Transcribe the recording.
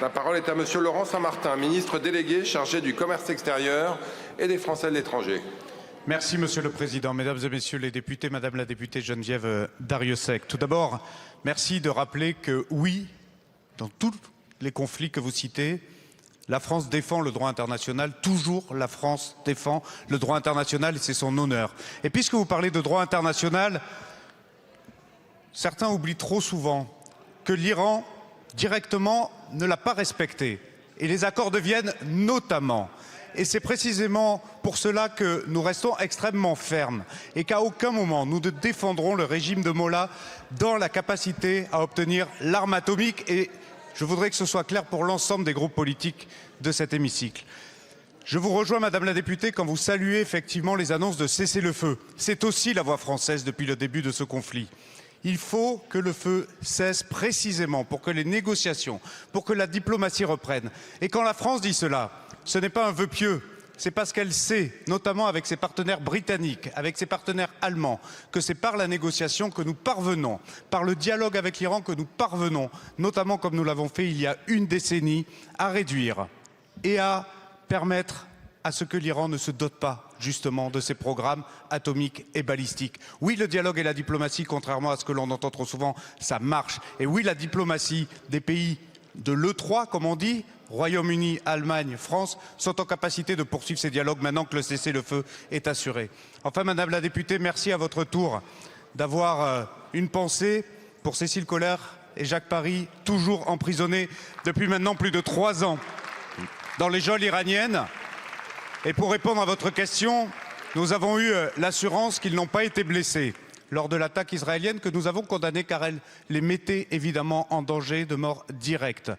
La parole est à Monsieur Laurent Saint-Martin, ministre délégué chargé du commerce extérieur et des Français de l'étranger. Merci Monsieur le Président, Mesdames et Messieurs les députés, Madame la députée Geneviève Darrieussecq. Tout d'abord, merci de rappeler que oui, dans tous les conflits que vous citez, la France défend le droit international. Toujours la France défend le droit international et c'est son honneur. Et puisque vous parlez de droit international, certains oublient trop souvent que l'Iran, directement, ne l'a pas respecté. Et les accords de Vienne, notamment. Et c'est précisément pour cela que nous restons extrêmement fermes et qu'à aucun moment nous ne défendrons le régime de Mollah dans la capacité à obtenir l'arme atomique. Et je voudrais que ce soit clair pour l'ensemble des groupes politiques de cet hémicycle. Je vous rejoins, Madame la députée, quand vous saluez effectivement les annonces de cessez-le-feu. C'est aussi la voix française depuis le début de ce conflit. Il faut que le feu cesse précisément pour que les négociations, pour que la diplomatie reprenne. Et quand la France dit cela, ce n'est pas un vœu pieux, c'est parce qu'elle sait, notamment avec ses partenaires britanniques, avec ses partenaires allemands, que c'est par la négociation que nous parvenons, par le dialogue avec l'Iran que nous parvenons, notamment comme nous l'avons fait il y a une décennie, à réduire et à permettre à ce que l'Iran ne se dote pas justement de ses programmes atomiques et balistiques. Oui, le dialogue et la diplomatie, contrairement à ce que l'on entend trop souvent, ça marche. Et oui, la diplomatie des pays de l'E3, comme on dit, Royaume-Uni, Allemagne, France, sont en capacité de poursuivre ces dialogues maintenant que le cessez-le-feu est assuré. Enfin, Madame la députée, merci à votre tour d'avoir une pensée pour Cécile Kohler et Jacques Paris, toujours emprisonnés depuis maintenant plus de 3 ans dans les geôles iraniennes. Et pour répondre à votre question, nous avons eu l'assurance qu'ils n'ont pas été blessés lors de l'attaque israélienne que nous avons condamnée car elle les mettait évidemment en danger de mort directe.